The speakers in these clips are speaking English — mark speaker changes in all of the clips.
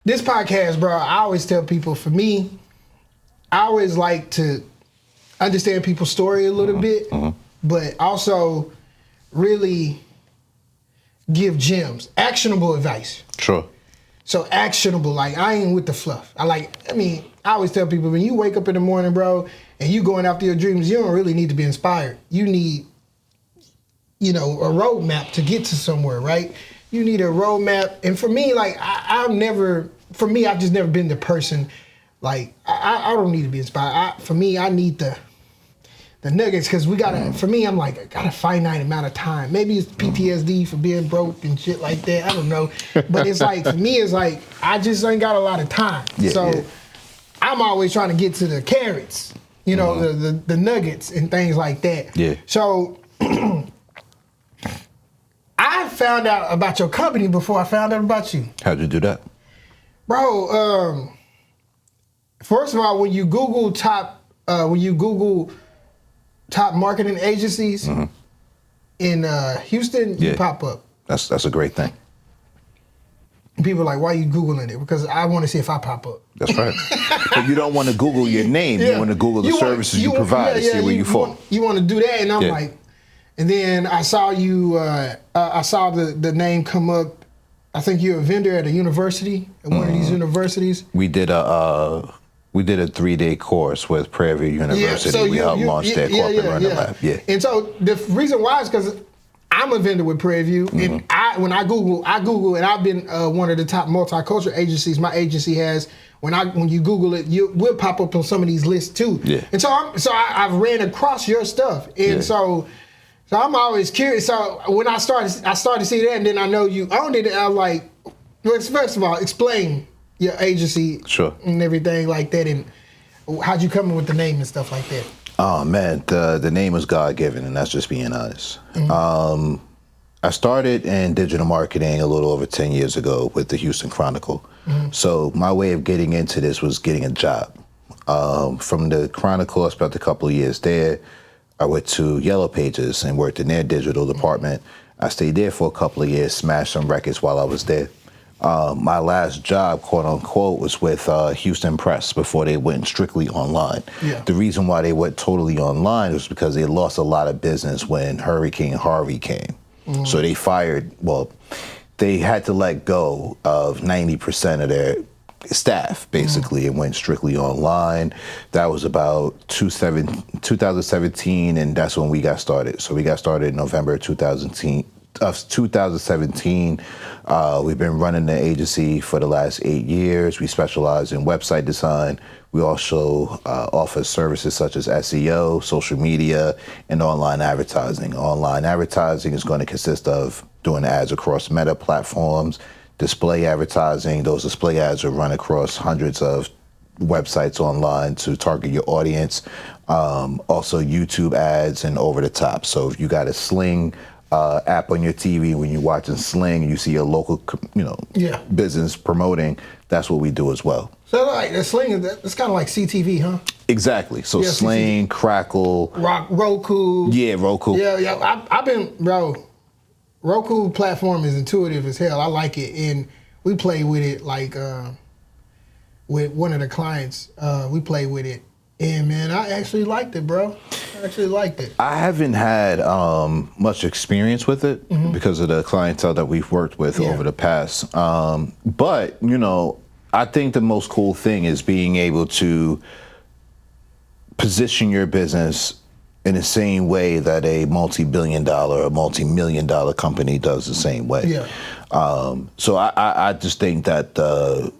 Speaker 1: This podcast, bro, I always tell people, for me, I always like to understand people's story a little bit, but also really give gems, actionable advice.
Speaker 2: Sure.
Speaker 1: So actionable, like I ain't with the fluff. I always tell people, when you wake up in the morning, bro, and you going after your dreams, you don't really need to be inspired. You need, a roadmap to get to somewhere, right? You need a roadmap. And for me, like, I've just never been the person, like, I don't need to be inspired. For me, I need the nuggets, because for me, I'm like, I got a finite amount of time. Maybe it's PTSD for being broke and shit like that. I don't know. But it's like, for me, it's like, I just ain't got a lot of time. I'm always trying to get to the carrots, the nuggets and things like that.
Speaker 2: Yeah.
Speaker 1: So I found out about your company before I found out about you.
Speaker 2: How'd you do that?
Speaker 1: Bro, first of all, when you Google top marketing agencies in Houston, you pop up.
Speaker 2: That's a great thing.
Speaker 1: People are like, why are you Googling it? Because I want to see if I pop up.
Speaker 2: That's right. But you don't want to Google your name. You want to Google the services you provide to see where you fall.
Speaker 1: You want to do that, and I'm like, and then I saw you, I saw the name come up. I think you're a vendor at a university, at one of these universities.
Speaker 2: We did a 3-day course with Prairie View University.
Speaker 1: So
Speaker 2: we helped launch their corporate learning lab. Yeah.
Speaker 1: And so the reason why is because I'm a vendor with Prairie View, and when I Google, and I've been one of the top multicultural agencies my agency has. When you Google it, we'll pop up on some of these lists too. Yeah. And so I've ran across your stuff, and so I'm always curious. So when I started to see that, and then I know you owned it, and I was like, well, first of all, explain your agency and everything like that, and how'd you come in with the name and stuff like that?
Speaker 2: Oh man, the name was God-given, and that's just being honest. I started in digital marketing a little over 10 years ago with the Houston Chronicle. So my way of getting into this was getting a job. From the Chronicle, I spent a couple of years there. I went to Yellow Pages and worked in their digital department. I stayed there for a couple of years, smashed some records while I was there. My last job, quote unquote, was with Houston Press before they went strictly online. Yeah. The reason why they went totally online was because they lost a lot of business when Hurricane Harvey came. So they had to let go of 90% of their staff, basically, and went strictly online. That was about 2017, and that's when we got started. So we got started in November 2017. We've been running the agency for the last 8 years. We specialize in website design. We also offer services such as SEO, social media, and online advertising. Online advertising is going to consist of doing ads across Meta platforms, display advertising. Those display ads will run across hundreds of websites online to target your audience. Also YouTube ads and over the top. So if you got a Sling app on your TV, when you're watching Sling, you see a local, business promoting, that's what we do as well.
Speaker 1: So like the Sling, it's kind of like CTV, huh?
Speaker 2: Exactly. So Sling, CTV. Crackle,
Speaker 1: Roku.
Speaker 2: Yeah, Roku.
Speaker 1: Yeah. I've been, Roku platform is intuitive as hell. I like it, and we play with it like with one of the clients. We play with it, and man, I actually liked it, bro. I
Speaker 2: haven't had much experience with it because of the clientele that we've worked with over the past. But, I think the most cool thing is being able to position your business in the same way that a multi-billion-dollar or multi-million-dollar company does the same way. Yeah. So I just think that the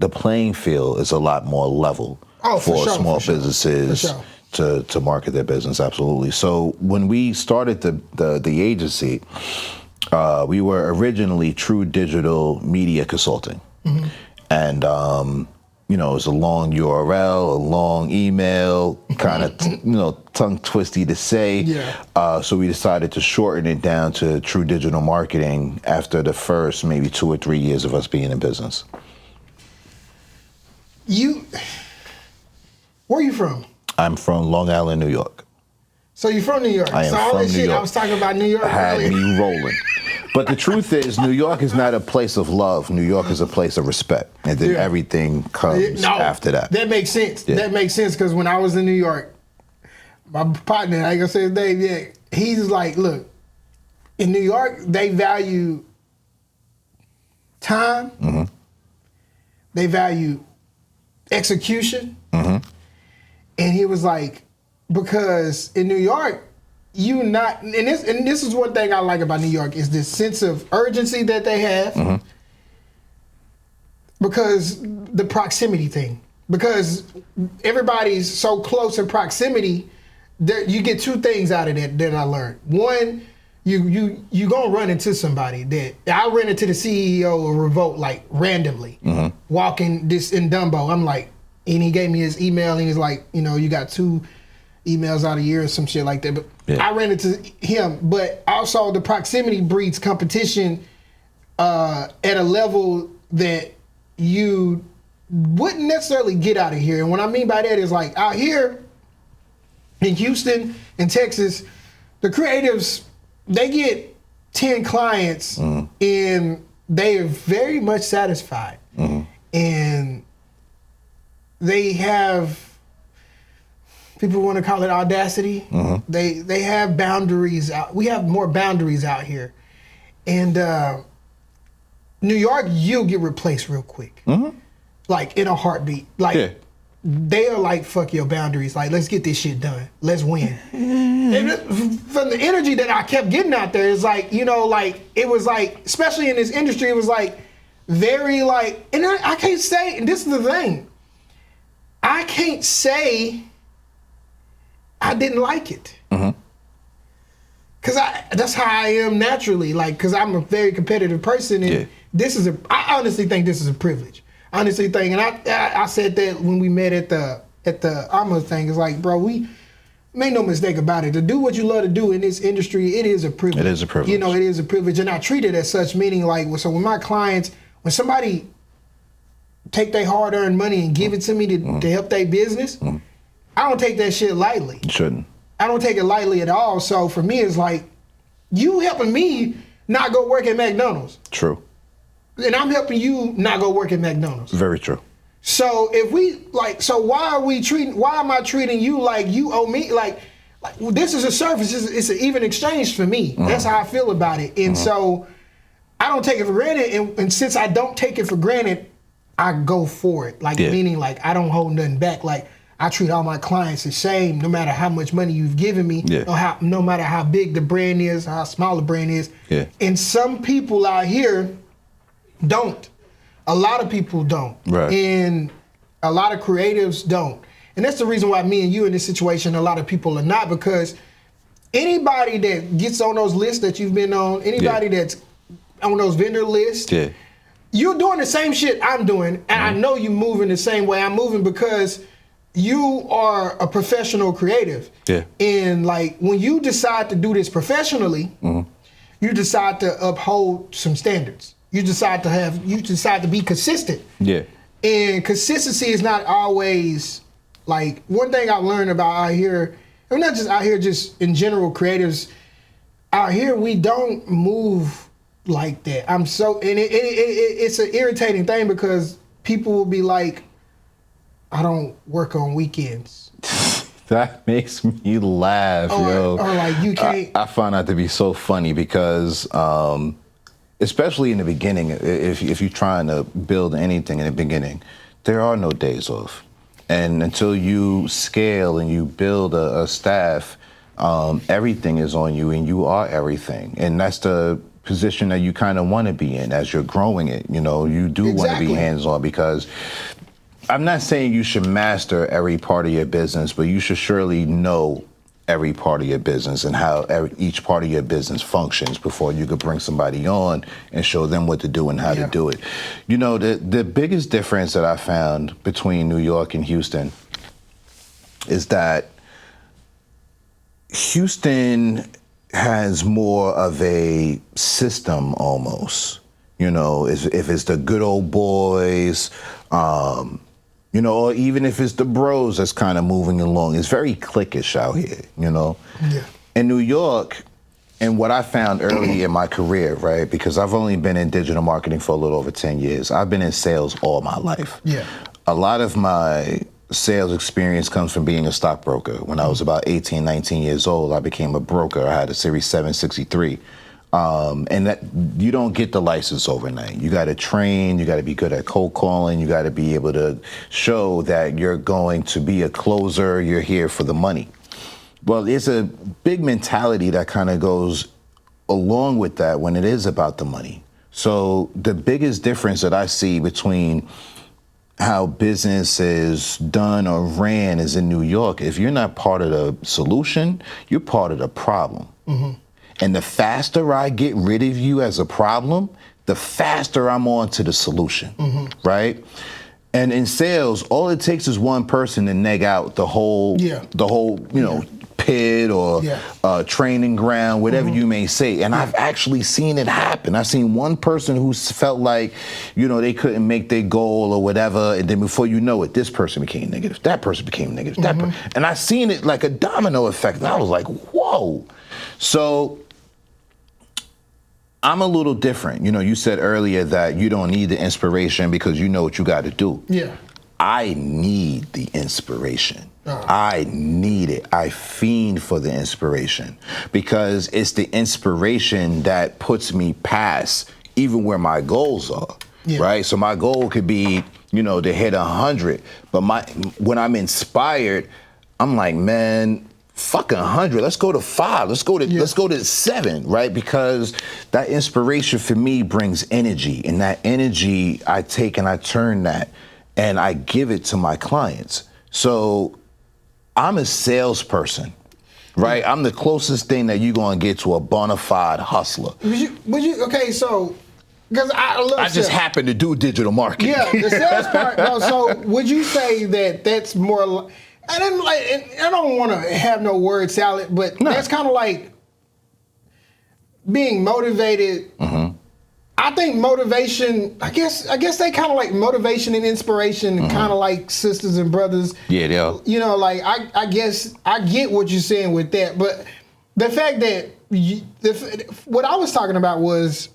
Speaker 2: playing field is a lot more level for small businesses to market their business. Absolutely. So when we started the agency, we were originally True Digital Media Consulting. And, it was a long URL, a long email, kind of, tongue twisty to say. Yeah. So we decided to shorten it down to True Digital Marketing after the first maybe 2 or 3 years of us being in business.
Speaker 1: Where are you from?
Speaker 2: I'm from Long Island, New York.
Speaker 1: So you're from New York.
Speaker 2: I am from New York.
Speaker 1: I was talking about New York earlier.
Speaker 2: Had me rolling. But the truth is, New York is not a place of love. New York is a place of respect, and then everything comes after that.
Speaker 1: That makes sense.
Speaker 2: Yeah.
Speaker 1: That makes sense because when I was in New York, my partner, I ain't gonna say his name yet, he's like, look, in New York, they value time, they value execution, and he was like, because in New York, and this is one thing I like about New York is this sense of urgency that they have, because the proximity thing, because everybody's so close in proximity, that you get two things out of that I learned. One, you gonna run into somebody that I ran into the CEO of Revolt like randomly, walking this in Dumbo. I'm like, and he gave me his email and he's like, you got 2 emails out a year or some shit like that. But I ran into him. But also the proximity breeds competition at a level that you wouldn't necessarily get out of here. And what I mean by that is like out here in Houston and Texas, the creatives, they get 10 clients and they are very much satisfied. And they have, people want to call it audacity. They have boundaries out. We have more boundaries out here. And New York, you'll get replaced real quick. Like in a heartbeat. Like they are like, fuck your boundaries. Like, let's get this shit done. Let's win. And from the energy that I kept getting out there, it's like, it was like, especially in this industry, it was like very like, and I can't say, and this is the thing, I can't say I didn't like it. Cause that's how I am naturally, like, cause I'm a very competitive person, and I honestly think this is a privilege. I honestly think, and I said that when we met at the AMA thing, it's like, bro, we make no mistake about it. To do what you love to do in this industry, it is a privilege.
Speaker 2: It is a privilege.
Speaker 1: It is a privilege, and I treat it as such. Meaning, like, so when my clients, when somebody take their hard-earned money and give it to me to help their business, I don't take that shit lightly.
Speaker 2: You shouldn't.
Speaker 1: I don't take it lightly at all. So for me, it's like, you helping me not go work at McDonald's.
Speaker 2: True.
Speaker 1: And I'm helping you not go work at McDonald's.
Speaker 2: Very true.
Speaker 1: So if we why am I treating you like you owe me? Like this is a service. It's an even exchange for me. That's how I feel about it. And so I don't take it for granted. And since I don't take it for granted, I go for it. Like meaning like I don't hold nothing back. Like I treat all my clients the same, no matter how much money you've given me, no matter how big the brand is, how small the brand is. And some people out here don't. A lot of people don't. Right. And a lot of creatives don't. And that's the reason why me and you in this situation, a lot of people are not, because anybody that gets on those lists that you've been on, anybody that's on those vendor lists, you're doing the same shit I'm doing. And I know you moving the same way I'm moving because you are a professional creative. And like when you decide to do this professionally, you decide to uphold some standards. You decide to be consistent. And consistency is not always, like, one thing I've learned about out here, and not just out here, just in general, creatives, out here we don't move like that. It's an irritating thing because people will be like, I don't work on weekends.
Speaker 2: That makes me laugh, yo.
Speaker 1: Or like you can't.
Speaker 2: I find that to be so funny because, especially in the beginning, if you're trying to build anything in the beginning, there are no days off. And until you scale and you build a staff, everything is on you and you are everything. And that's the position that you kind of want to be in as you're growing it. You do want to be hands-on, because I'm not saying you should master every part of your business, but you should surely know every part of your business and how each part of your business functions before you could bring somebody on and show them what to do and how to do it. The biggest difference that I found between New York and Houston is that Houston has more of a system almost. If it's the good old boys, or even if it's the bros that's kind of moving along, it's very cliquish out here, In New York, And what I found early in my career, right, because I've only been in digital marketing for a little over 10 years. I've been in sales all my life.
Speaker 1: Yeah.
Speaker 2: A lot of my sales experience comes from being a stockbroker. When I was about 18, 19 years old, I became a broker. I had a Series 763. And that you don't get the license overnight. You got to train, you got to be good at cold calling, you got to be able to show that you're going to be a closer, you're here for the money. Well, it's a big mentality that kind of goes along with that when it is about the money. So the biggest difference that I see between how business is done or ran is in New York. If you're not part of the solution, you're part of the problem. Mm-hmm. And the faster I get rid of you as a problem, the faster I'm on to the solution, right? And in sales, all it takes is one person to neg out the whole, pit or training ground, whatever you may say. And I've actually seen it happen. I've seen one person who felt like, they couldn't make their goal or whatever. And then before you know it, this person became negative. That person became negative. And I seen it like a domino effect. And I was like, whoa. So I'm a little different. You said earlier that you don't need the inspiration because you know what you got to do.
Speaker 1: Yeah.
Speaker 2: I need the inspiration. I need it. I fiend for the inspiration because it's the inspiration that puts me past even where my goals are, right? So my goal could be, to hit 100, but when I'm inspired, I'm like, man, fuck 100. Let's go to 5. Let's go to 7, right? Because that inspiration for me brings energy, and that energy I take and I turn that and I give it to my clients. So I'm a salesperson, right? I'm the closest thing that you're gonna get to a bona fide hustler.
Speaker 1: Okay, so because I
Speaker 2: just happen to do digital marketing.
Speaker 1: Yeah, the sales part. No, so would you say that that's more? I don't want to have no word salad, but that's kind of like being motivated. I think motivation, I guess they kind of like motivation and inspiration, kind of like sisters and brothers.
Speaker 2: Yeah, they are.
Speaker 1: I guess I get what you're saying with that, but the fact that what I was talking about was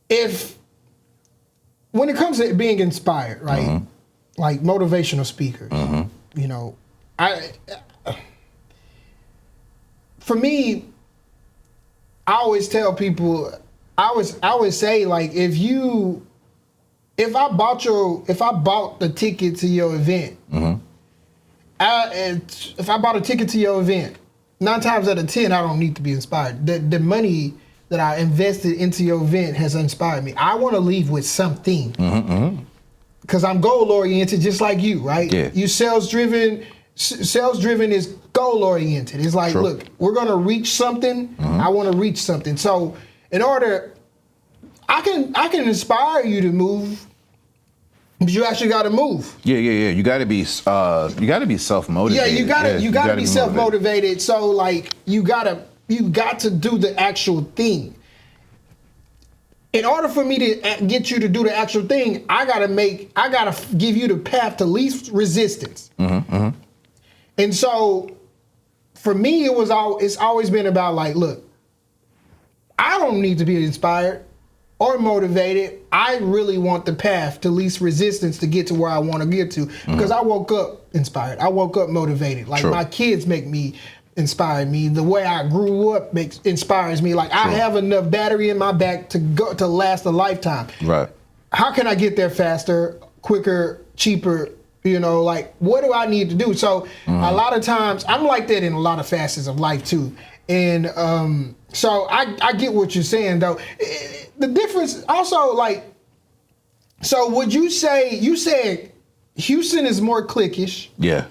Speaker 1: if when it comes to being inspired, right? Like motivational speakers, for me, I always tell people, I always say, like, if I bought the ticket to your event, if I bought a ticket to your event, 9 times out of 10, I don't need to be inspired. The money that I invested into your event has inspired me. I want to leave with something. Because I'm goal oriented, just like you, right?
Speaker 2: Yeah.
Speaker 1: You sales driven. Sales driven is goal oriented. It's like, look, we're gonna reach something. I want to reach something. So, in order, I can inspire you to move, but you actually got to move.
Speaker 2: Yeah. You got to be self motivated.
Speaker 1: Yeah, you got to be self motivated. So, like, you got to do the actual thing. In order for me to get you to do the actual thing, I gotta give you the path to least resistance. And so, for me, it's always been about, like, look, I don't need to be inspired or motivated. I really want the path to least resistance to get to where I want to get to, because I woke up inspired. I woke up motivated. Like, my kids inspire me. The way I grew up inspires me. Like, I have enough battery in my back to last a lifetime.
Speaker 2: Right.
Speaker 1: How can I get there faster, quicker, cheaper? Like, what do I need to do? So a lot of times, I'm like that in a lot of facets of life too. And so I get what you're saying, though. The difference also, like, so would you said Houston is more cliquish.
Speaker 2: Yeah.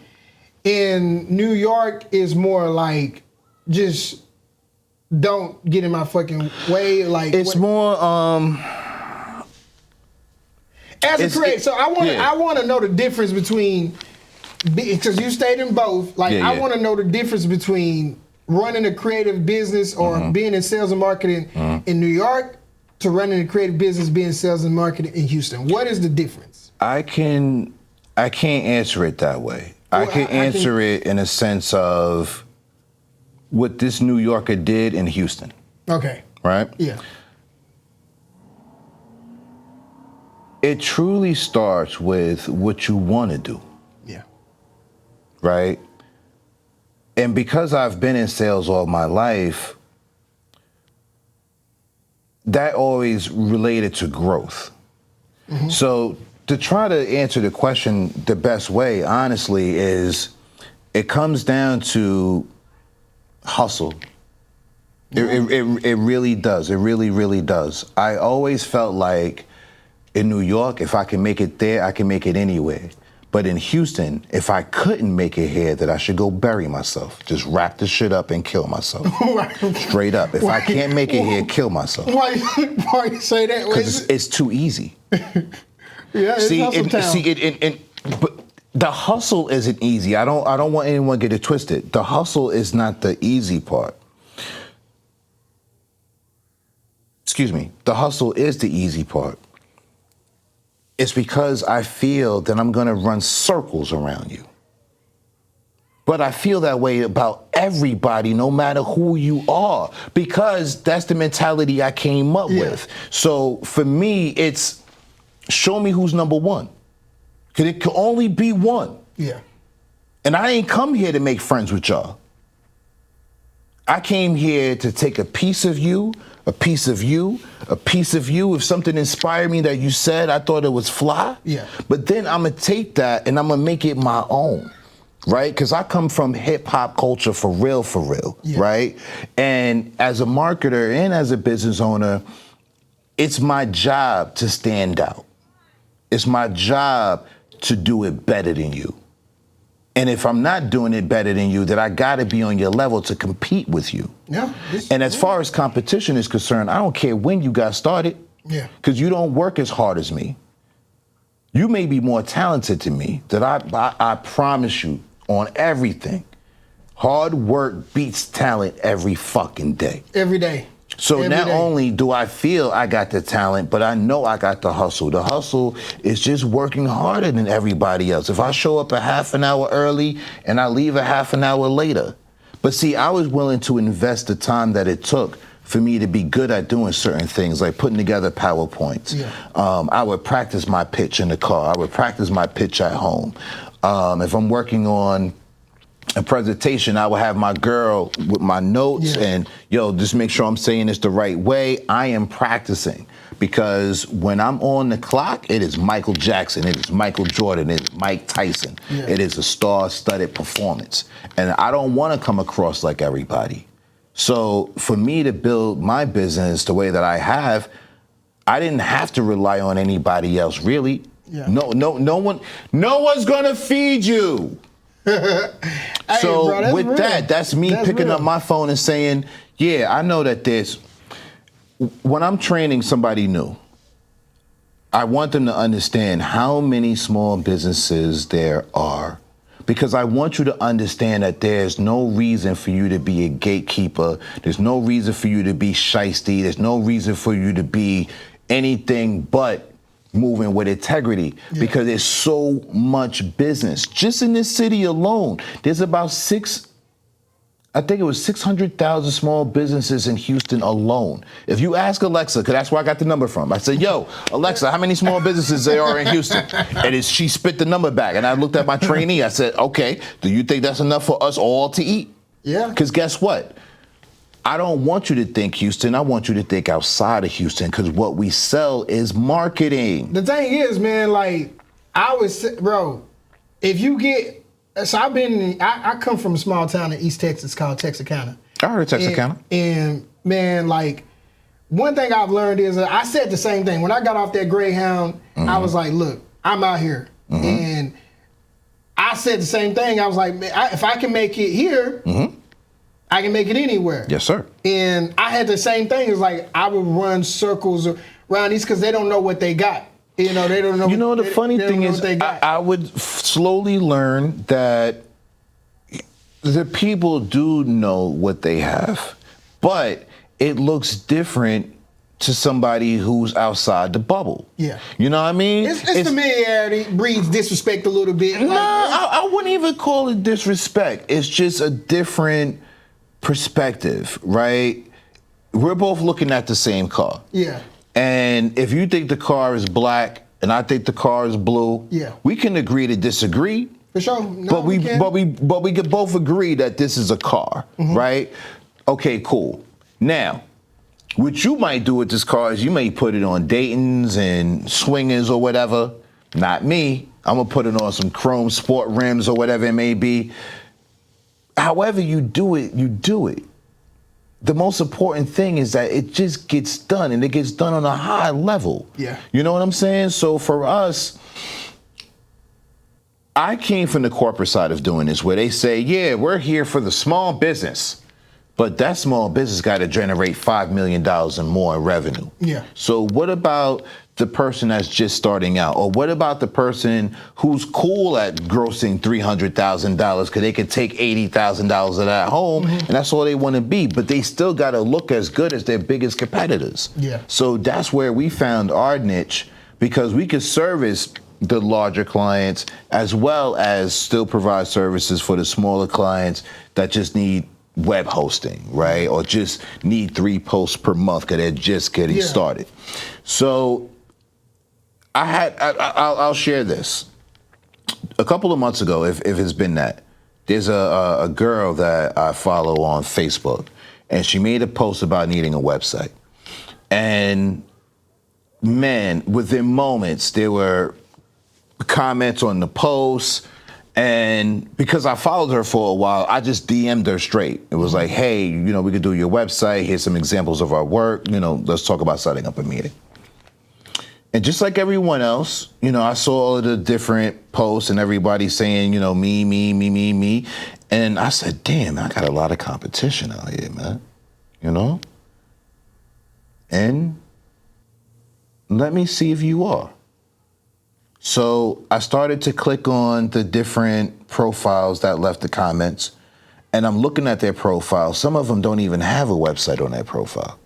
Speaker 1: And New York is more like, just don't get in my fucking way. Like,
Speaker 2: it's more
Speaker 1: as a creator. So I want to know the difference between, because you stayed in both. Like, I want to know the difference between running a creative business or being in sales and marketing in New York to running a creative business, being sales and marketing in Houston. What is the difference?
Speaker 2: I can't answer it that way. I can answer it in a sense of what this New Yorker did in Houston,
Speaker 1: Okay.
Speaker 2: right?
Speaker 1: Yeah.
Speaker 2: It truly starts with what you want to do,
Speaker 1: Yeah.
Speaker 2: right? And because I've been in sales all my life, that always related to growth. Mm-hmm. So to try to answer the question the best way, honestly, is it comes down to hustle. It really does. It really, really does. I always felt like in New York, if I can make it there, I can make it anywhere. But in Houston, if I couldn't make it here, that I should go bury myself. Just wrap the shit up and kill myself. Straight up. If I can't make it here, kill myself.
Speaker 1: Why you say that?
Speaker 2: Because it's too easy.
Speaker 1: Yeah, it's hustle town.
Speaker 2: But the hustle isn't easy. I don't want anyone to get it twisted. The hustle is not the easy part. Excuse me. The hustle is the easy part. It's because I feel that I'm going to run circles around you. But I feel that way about everybody, no matter who you are, because that's the mentality I came up with. So for me, it's show me who's number one. Because it can only be one.
Speaker 1: Yeah.
Speaker 2: And I ain't come here to make friends with y'all. I came here to take a piece of you, a piece of you, a piece of you. If something inspired me that you said, I thought it was fly.
Speaker 1: Yeah.
Speaker 2: But then I'm going to take that and I'm going to make it my own, right? Because I come from hip hop culture for real, right? And as a marketer and as a business owner, it's my job to stand out. It's my job to do it better than you. And if I'm not doing it better than you, then I got to be on your level to compete with you.
Speaker 1: Yeah.
Speaker 2: And as far as competition is concerned, I don't care when you got started.
Speaker 1: Yeah.
Speaker 2: Because you don't work as hard as me. You may be more talented than me. That I promise you on everything. Hard work beats talent every fucking day.
Speaker 1: Every day.
Speaker 2: So
Speaker 1: Every
Speaker 2: not
Speaker 1: day.
Speaker 2: only do I feel I got the talent, but I know I got the hustle. The hustle is just working harder than everybody else. If I show up a half an hour early and I leave a half an hour later. But see, I was willing to invest the time that it took for me to be good at doing certain things, like putting together PowerPoints.
Speaker 1: Yeah.
Speaker 2: I would practice my pitch in the car. I would practice my pitch at home. If I'm working on a presentation, I would have my girl with my notes and, just make sure I'm saying this the right way. I am practicing because when I'm on the clock, it is Michael Jackson, it is Michael Jordan, it is Mike Tyson.
Speaker 1: Yeah.
Speaker 2: It is a star-studded performance. And I don't want to come across like everybody. So for me to build my business the way that I have, I didn't have to rely on anybody else, really.
Speaker 1: Yeah.
Speaker 2: No one's gonna feed you.
Speaker 1: Hey,
Speaker 2: So
Speaker 1: bro,
Speaker 2: with
Speaker 1: real.
Speaker 2: that's me picking
Speaker 1: real.
Speaker 2: up my phone and saying, yeah, I know that when I'm training somebody new, I want them to understand how many small businesses there are. Because I want you to understand that there's no reason for you to be a gatekeeper. There's no reason for you to be shiesty. There's no reason for you to be anything but moving with integrity, because there's so much business. Just in this city alone, there's about 600,000 small businesses in Houston alone. If you ask Alexa, because that's where I got the number from, I said, yo, Alexa, how many small businesses there are in Houston? And she spit the number back. And I looked at my trainee, I said, okay, do you think that's enough for us all to eat?
Speaker 1: Yeah.
Speaker 2: Because guess what? I don't want you to think Houston. I want you to think outside of Houston, because what we sell is marketing.
Speaker 1: The thing is, man, like, I was, bro, if you get, so I come from a small town in East Texas called Texarkana.
Speaker 2: I heard of Texarkana.
Speaker 1: And man, like, one thing I've learned is I said the same thing. When I got off that Greyhound, I was like, look, I'm out here. And I said the same thing. I was like, man, if I can make it here, I can make it anywhere.
Speaker 2: Yes, sir.
Speaker 1: And I had the same thing. It's like I would run circles around these because they don't know what they got. They don't know.
Speaker 2: You know, the funny thing is,
Speaker 1: got.
Speaker 2: I would slowly learn that the people do know what they have, but it looks different to somebody who's outside the bubble.
Speaker 1: Yeah.
Speaker 2: You know what I mean?
Speaker 1: It's familiarity breeds disrespect a little bit.
Speaker 2: No, I wouldn't even call it disrespect. It's just a different perspective, right? We're both looking at the same car.
Speaker 1: Yeah.
Speaker 2: And if you think the car is black and I think the car is blue,
Speaker 1: yeah,
Speaker 2: we can agree to disagree.
Speaker 1: For sure. No,
Speaker 2: but we could both agree that this is a car, right? Okay, cool. Now, what you might do with this car is you may put it on Dayton's and Swingers or whatever. Not me. I'm gonna put it on some chrome sport rims or whatever it may be. However you do it, you do it. The most important thing is that it just gets done, and it gets done on a high level.
Speaker 1: Yeah.
Speaker 2: You know what I'm saying? So for us, I came from the corporate side of doing this, where they say, yeah, we're here for the small business. But that small business got to generate $5 million and more in revenue.
Speaker 1: Yeah. So
Speaker 2: what about the person that's just starting out? Or what about the person who's cool at grossing $300,000 because they can take $80,000 of that home and that's all they want to be, but they still got to look as good as their biggest competitors.
Speaker 1: Yeah.
Speaker 2: So that's where we found our niche, because we could service the larger clients as well as still provide services for the smaller clients that just need web hosting, right? Or just need 3 posts per month because they're just getting started. So I'll share this. A couple of months ago, if it's been that, there's a girl that I follow on Facebook, and she made a post about needing a website. And man, within moments, there were comments on the post. And because I followed her for a while, I just DM'd her straight. It was like, hey, you know, we could do your website. Here's some examples of our work. You know, let's talk about setting up a meeting. And just like everyone else, you know, I saw all of the different posts and everybody saying, you know, me. And I said, damn, I got a lot of competition out here, man. You know? And let me see if you are. So I started to click on the different profiles that left the comments, and I'm looking at their profile. Some of them don't even have a website on their profile.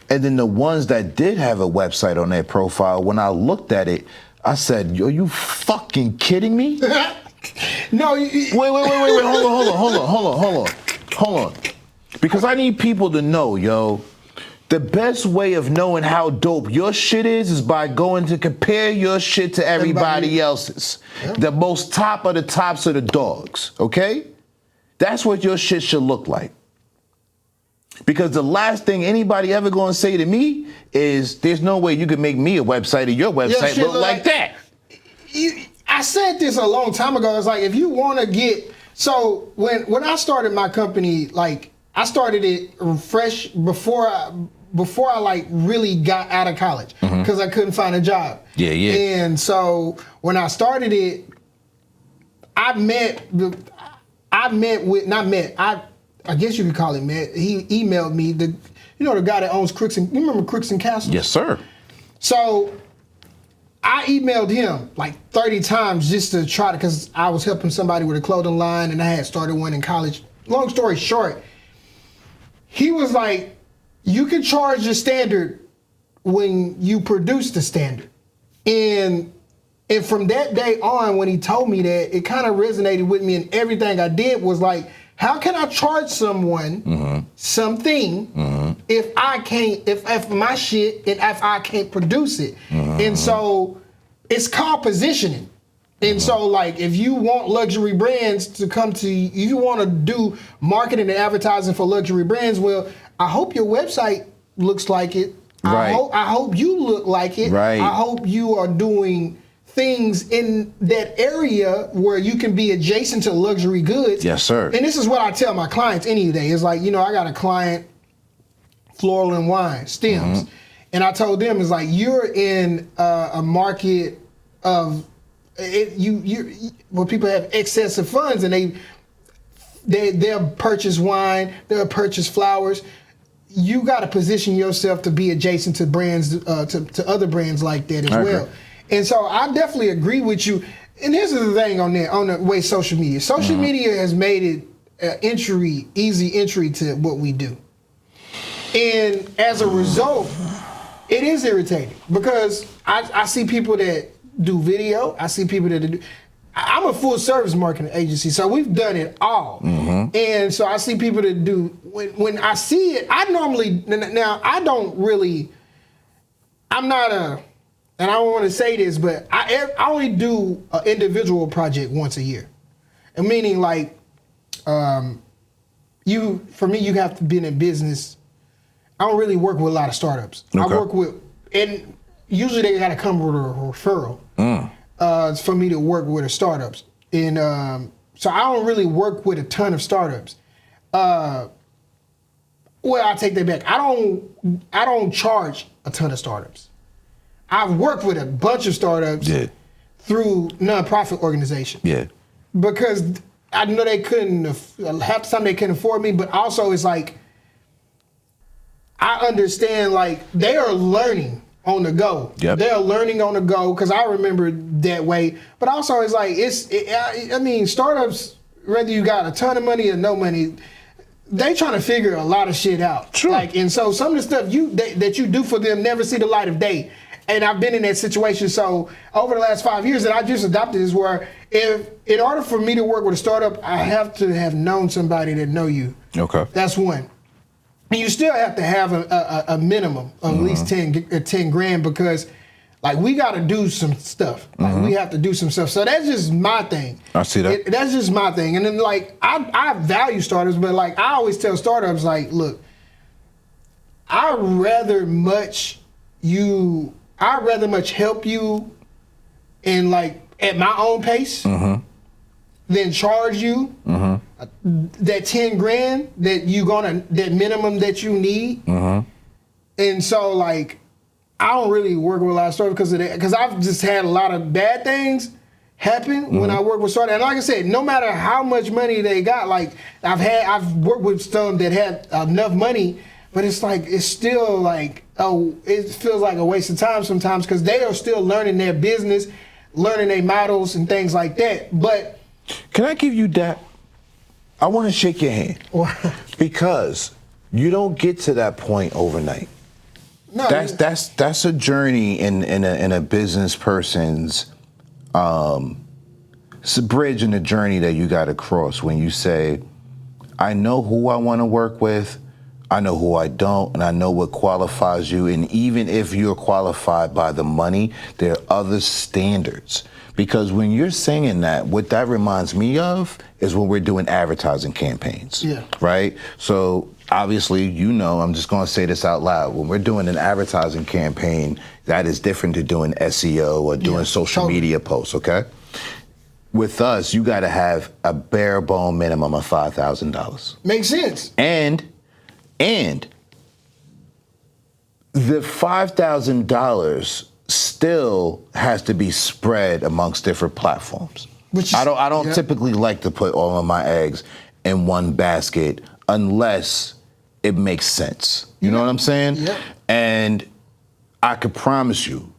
Speaker 2: And then the ones that did have a website on their profile, when I looked at it, I said, are you fucking kidding me?
Speaker 1: No.
Speaker 2: Wait. Hold on. Because I need people to know, yo, the best way of knowing how dope your shit is by going to compare your shit to everybody else's. Yeah. The most top of the tops of the dogs, okay? That's what your shit should look like. Because the last thing anybody ever gonna say to me is, there's no way you could make me a website or your website look like that.
Speaker 1: I said this a long time ago. It's like, if you wanna get, so when I started my company, like, I started it fresh before I like really got out of college, because I couldn't find a job.
Speaker 2: Yeah.
Speaker 1: And so when I started it, I guess you could call it met. He emailed me, the guy that owns Crooks and, you remember Crooks and Castle?
Speaker 2: Yes, sir.
Speaker 1: So I emailed him like 30 times just to try to, because I was helping somebody with a clothing line and I had started one in college. Long story short, he was like, you can charge the standard when you produce the standard. And from that day on, when he told me that, it kind of resonated with me, and everything I did was like, how can I charge someone something if I can't, if my shit, and if I can't produce it? And so it's called positioning. And so, like, if you want luxury brands to come to you, you want to do marketing and advertising for luxury brands, well, I hope your website looks like it.
Speaker 2: Right.
Speaker 1: I hope you look like it.
Speaker 2: Right.
Speaker 1: I hope you are doing things in that area where you can be adjacent to luxury goods.
Speaker 2: Yes, sir.
Speaker 1: And this is what I tell my clients any day. It's like, I got a client, Floral and Wine, Stems. And I told them, it's like, you're in a market of, where people have excessive funds, and they'll purchase wine, they'll purchase flowers. You got to position yourself to be adjacent to brands, to other brands like that as well. And so I definitely agree with you. And here's the thing on the way social media. Social media has made it easy entry to what we do. And as a result, it is irritating, because I see people that do video. I see people that do. I'm a full service marketing agency, so we've done it all. And so I see people that do, when I see it, I normally, now I don't really, I'm not a, and I don't want to say this, but I only do an individual project once a year. And meaning like, for me, you have to be in a business. I don't really work with a lot of startups.
Speaker 2: Okay.
Speaker 1: I work with, and usually they got to come with a referral for me to work with the startups. And so I don't really work with a ton of startups. Well, I take that back. I don't charge a ton of startups. I've worked with a bunch of startups through nonprofit organizations.
Speaker 2: Yeah.
Speaker 1: Because I know they couldn't, half the time they couldn't afford me, but also it's like, I understand like they are learning on the go.
Speaker 2: Yep.
Speaker 1: They're learning on the go because I remember that way. But also it's like, I mean, startups, whether you got a ton of money or no money, they trying to figure a lot of shit out.
Speaker 2: True.
Speaker 1: Like, and so some of the stuff that you do for them never see the light of day. And I've been in that situation. So over the last 5 years that I just adopted is where in order for me to work with a startup, I have to have known somebody that know you.
Speaker 2: Okay.
Speaker 1: That's one. And you still have to have a minimum of at least 10 grand because like we got to do some stuff. Like we have to do some stuff. So that's just my thing.
Speaker 2: I see that.
Speaker 1: That's just my thing. And then like I value startups, but like I always tell startups like, look, I'd rather much help you in like at my own pace than charge you that 10 grand that that minimum that you need. And so like, I don't really work with a lot of startups because of that, because I've just had a lot of bad things happen when I work with startups. And like I said, no matter how much money they got, like I've worked with some that had enough money, but it's like, it's still like, it feels like a waste of time sometimes because they are still learning their business, learning their models and things like that. But
Speaker 2: can I give you that? I want to shake your hand because you don't get to that point overnight.
Speaker 1: no,
Speaker 2: That's a journey in a business person's. It's a bridge in the journey that you got to cross when you say, I know who I want to work with, I know who I don't, and I know what qualifies you. And even if you're qualified by the money, there are other standards. Because when you're saying that, what that reminds me of is when we're doing advertising campaigns.
Speaker 1: Yeah.
Speaker 2: Right? So obviously, I'm just going to say this out loud. When we're doing an advertising campaign, that is different to doing SEO or doing social media posts, okay? With us, you got to have a bare bone minimum of $5,000.
Speaker 1: makes sense.
Speaker 2: And the $5,000 still has to be spread amongst different platforms. I don't typically like to put all of my eggs in one basket unless it makes sense. You know what I'm saying?
Speaker 1: Yeah.
Speaker 2: And I could promise you,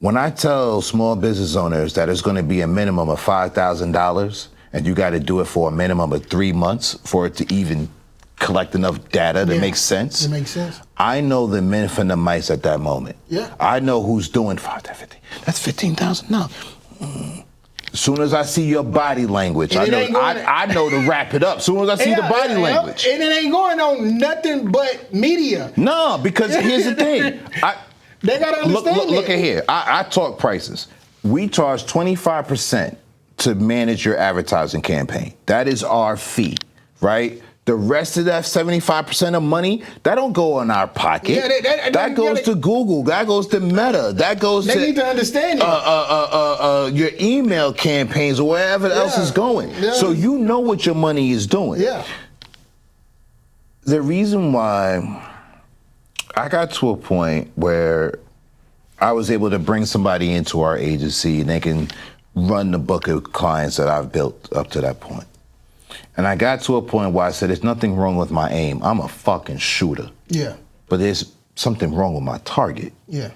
Speaker 2: when I tell small business owners that it's going to be a minimum of $5,000 and you got to do it for a minimum of 3 months for it to even collect enough data to make sense.
Speaker 1: It makes sense.
Speaker 2: I know the men from the mice at that moment.
Speaker 1: Yeah.
Speaker 2: I know who's doing 5 to 50. That's $15,000 now. As soon as I see your body language, I know to wrap it up. As soon as I see the body language.
Speaker 1: And it ain't going on nothing but media.
Speaker 2: No, because here's the thing.
Speaker 1: They got to understand
Speaker 2: Look at here. I talk prices. We charge 25% to manage your advertising campaign. That is our fee, right? The rest of that 75% of money, that don't go in our pocket.
Speaker 1: Yeah,
Speaker 2: that goes to Google. That goes to Meta. That goes to...
Speaker 1: They need to understand it.
Speaker 2: Your email campaigns or wherever else is going.
Speaker 1: Yeah.
Speaker 2: So you know what your money is doing.
Speaker 1: Yeah.
Speaker 2: The reason why I got to a point where I was able to bring somebody into our agency and they can run the book of clients that I've built up to that point. And I got to a point where I said, there's nothing wrong with my aim. I'm a fucking shooter.
Speaker 1: Yeah.
Speaker 2: But there's something wrong with my target.
Speaker 1: Yeah.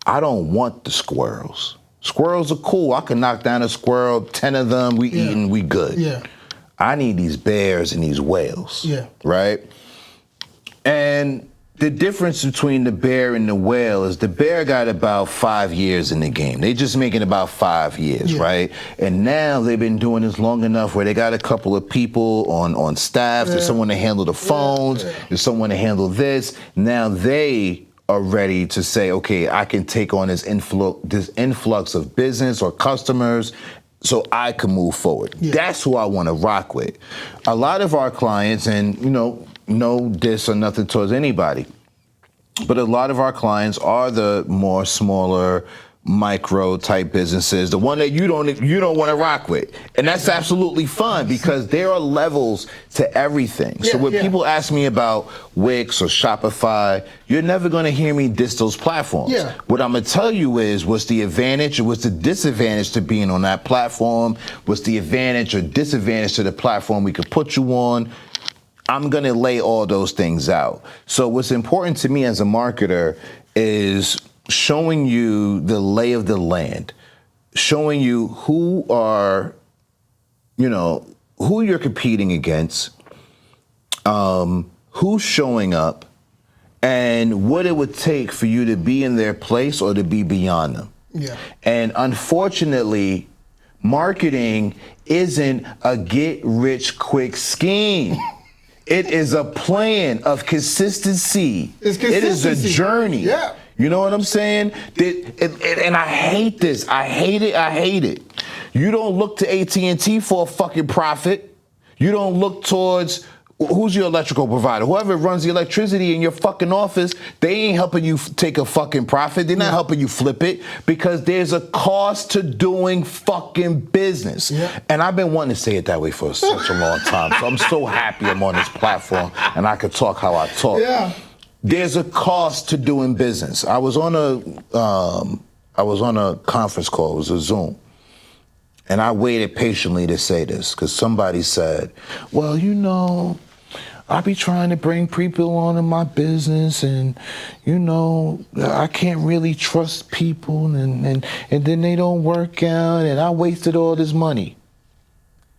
Speaker 2: I don't want the squirrels. Squirrels are cool. I can knock down a squirrel, 10 of them, we eating, we good.
Speaker 1: Yeah.
Speaker 2: I need these bears and these whales.
Speaker 1: Yeah.
Speaker 2: Right? And the difference between the bear and the whale is the bear got about 5 years in the game. They just making about 5 years, right? And now they've been doing this long enough where they got a couple of people on staff. There's someone to handle the phones. There's someone to handle this. Now they are ready to say, okay, I can take on this influx of business or customers so I can move forward. That's who I want to rock with. A lot of our clients, and no diss or nothing towards anybody, but a lot of our clients are the more smaller, micro type businesses, the one that you don't want to rock with. And that's absolutely fine because there are levels to everything. So when people ask me about Wix or Shopify, you're never going to hear me diss those platforms. What I'm going to tell you is what's the advantage or what's the disadvantage to being on that platform, what's the advantage or disadvantage to the platform we could put you on. I'm going to lay all those things out. So what's important to me as a marketer is showing you the lay of the land, showing you who you're competing against, who's showing up, and what it would take for you to be in their place or to be beyond them. And unfortunately, marketing isn't a get-rich-quick scheme. It is a plan of consistency. It is a journey. You know what I'm saying? And I hate this. I hate it. You don't look to AT&T for a fucking profit. You don't look towards who's your electrical provider. Whoever runs the electricity in your fucking office, they ain't helping you take a fucking profit. They're not helping you flip it because there's a cost to doing fucking business. And I've been wanting to say it that way for such a long time. So I'm so happy I'm on this platform and I can talk how I talk. There's a cost to doing business. I was on a conference call. It was a Zoom. And I waited patiently to say this because somebody said, well, I be trying to bring people on in my business and, I can't really trust people and then they don't work out and I wasted all this money.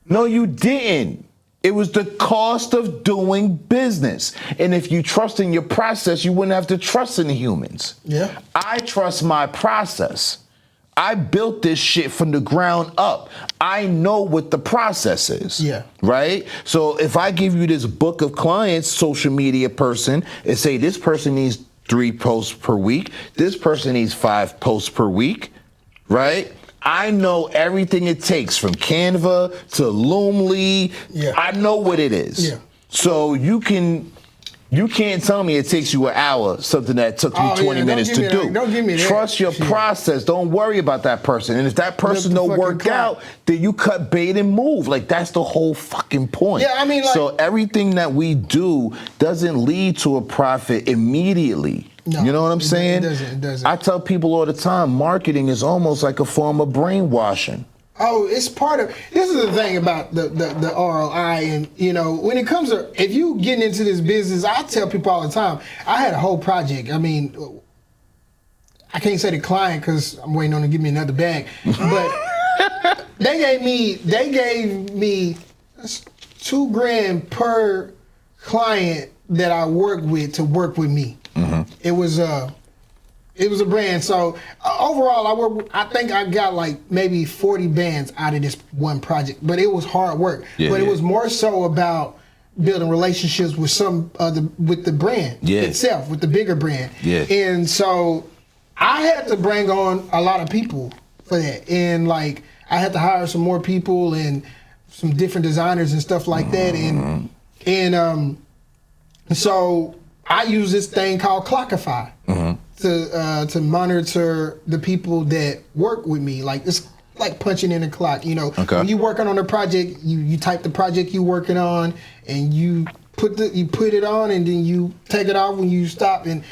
Speaker 2: No, you didn't. It was the cost of doing business. And if you trust in your process, you wouldn't have to trust in the humans. I trust my process. I built this shit from the ground up. I know what the process is. Right? So if I give you this book of clients, social media person, and say this person needs 3 posts per week, this person needs 5 posts per week, right? I know everything it takes from Canva to Loomly. I know what it is. So you can't tell me it takes you an hour, something that took me 20 minutes to do.
Speaker 1: Don't give me that.
Speaker 2: Trust your process. Don't worry about that person. And if that person don't work out, then you cut bait and move. Like, that's the whole fucking point. So everything that we do doesn't lead to a profit immediately. You know what I'm saying?
Speaker 1: It doesn't.
Speaker 2: I tell people all the time, marketing is almost like a form of brainwashing.
Speaker 1: Oh, it's part of. This is the thing about the ROI, and when it comes to if you getting into this business, I tell people all the time. I had a whole project. I mean, I can't say the client because I'm waiting on them to give me another bag, but they gave me $2,000 per client that I work with to work with me. It was a brand. So overall, I think I got like maybe 40 bands out of this one project, but it was hard work. But it was more so about building relationships with with the brand itself, with the bigger brand. And so I had to bring on a lot of people for that. And like, I had to hire some more people and some different designers and stuff like that. And so I use this thing called Clockify to monitor the people that work with me. Like, it's like punching in a clock. When you working on a project, you type the project you working on, and you put it on, and then you take it off when you stop. And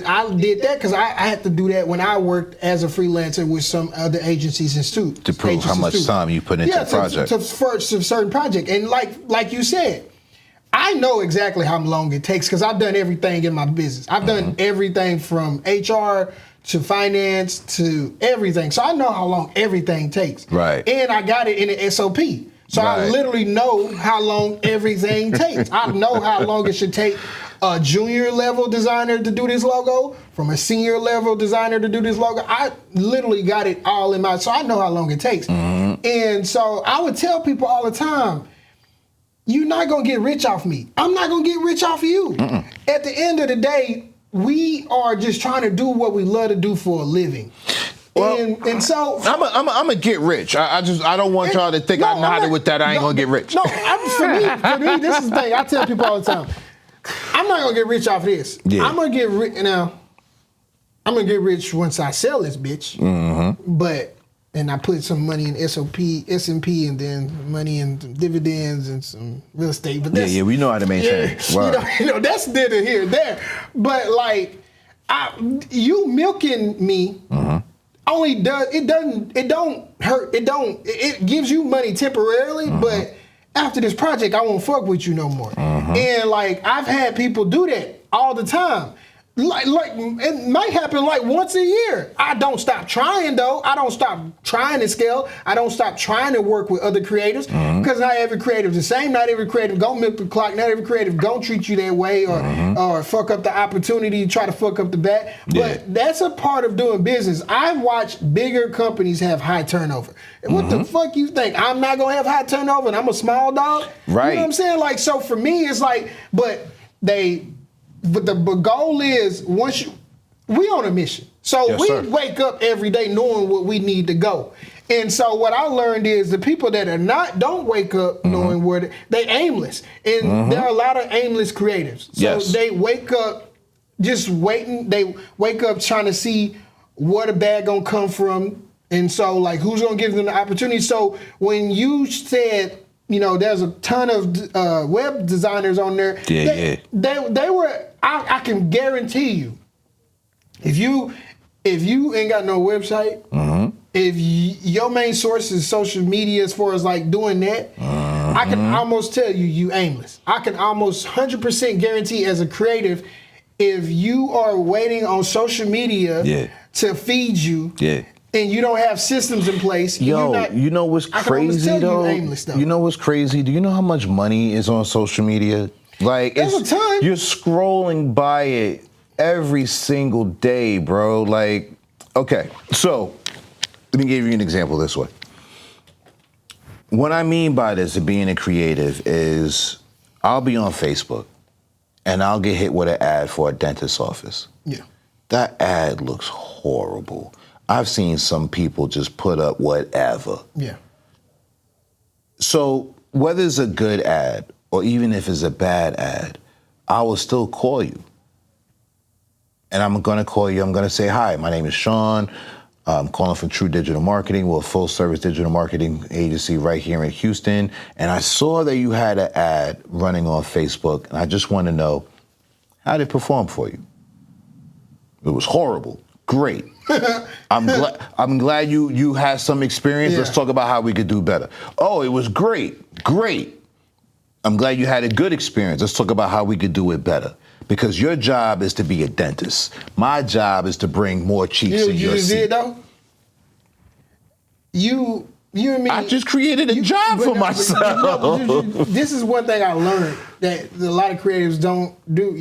Speaker 1: I did that because I had to do that when I worked as a freelancer with some other agencies and students
Speaker 2: to prove how much time you put into the project.
Speaker 1: For a certain project, and like you said, I know exactly how long it takes because I've done everything in my business. I've done everything from HR to finance to everything. So I know how long everything takes. And I got it in an SOP. So I literally know how long everything takes. I know how long it should take a junior level designer to do this logo, from a senior level designer to do this logo. I literally got it all in my, so I know how long it takes. And so I would tell people all the time, you're not going to get rich off me. I'm not going to get rich off of you. At the end of the day, we are just trying to do what we love to do for a living. Well, and so
Speaker 2: I'm gonna get rich. I don't want y'all to think I nodded with that. I ain't gonna get rich.
Speaker 1: No, for me, this is the thing. I tell people all the time. I'm not gonna get rich off of this. Yeah. I'm gonna get rich now. I'm gonna get rich once I sell this bitch. But and I put some money in S&P, and then money in dividends and some real estate. But that's,
Speaker 2: we know how to maintain.
Speaker 1: You know, that's neither here nor there. But like, you milking me. Only does it don't hurt. It gives you money temporarily, but after this project, I won't fuck with you no more. And like, I've had people do that all the time. Like it might happen like once a year. I don't stop trying though. I don't stop trying to scale. I don't stop trying to work with other creators, because not every creative is the same. Not every creative gon' milk the clock. Not every creative gon' treat you that way or fuck up the opportunity, try to fuck up the bat. But that's a part of doing business. I've watched bigger companies have high turnover. What the fuck you think? I'm not gonna have high turnover and I'm a small dog?
Speaker 2: Right.
Speaker 1: You know what I'm saying? Like, so for me, it's like, but the goal is we on a mission. So we wake up every day knowing what we need to go. And so what I learned is the people that are don't wake up knowing where they aimless. And there are a lot of aimless creatives. So they wake up just waiting. They wake up trying to see where the bag gonna come from. And so like, who's gonna give them the opportunity? So when you said, you know, there's a ton of web designers on there. They were. I can guarantee you, if you ain't got no website, if your main source is social media as far as like doing that, I can almost tell you aimless. I can almost 100% guarantee as a creative, if you are waiting on social media to feed you. And you don't have systems in place.
Speaker 2: You know what's crazy though? You know what's crazy? Do you know how much money is on social media? Like, you're scrolling by it every single day, bro. Like, okay, so let me give you an example this way. What I mean by this of being a creative is I'll be on Facebook and I'll get hit with an ad for a dentist's office.
Speaker 1: Yeah.
Speaker 2: That ad looks horrible. I've seen some people just put up whatever.
Speaker 1: Yeah.
Speaker 2: So whether it's a good ad or even if it's a bad ad, I will still call you. And I'm going to call you. I'm going to say, hi, my name is Sean. I'm calling from True Digital Marketing. We're a full-service digital marketing agency right here in Houston. And I saw that you had an ad running on Facebook, and I just want to know, how did it perform for you? It was horrible. Great. I'm glad you had some experience. Yeah. Let's talk about how we could do better. Oh, it was great. Great. I'm glad you had a good experience. Let's talk about how we could do it better. Because your job is to be a dentist. My job is to bring more cheeks in your seat. Did, though? You and me. I just created a job for myself.
Speaker 1: This is one thing I learned that a lot of creatives don't do.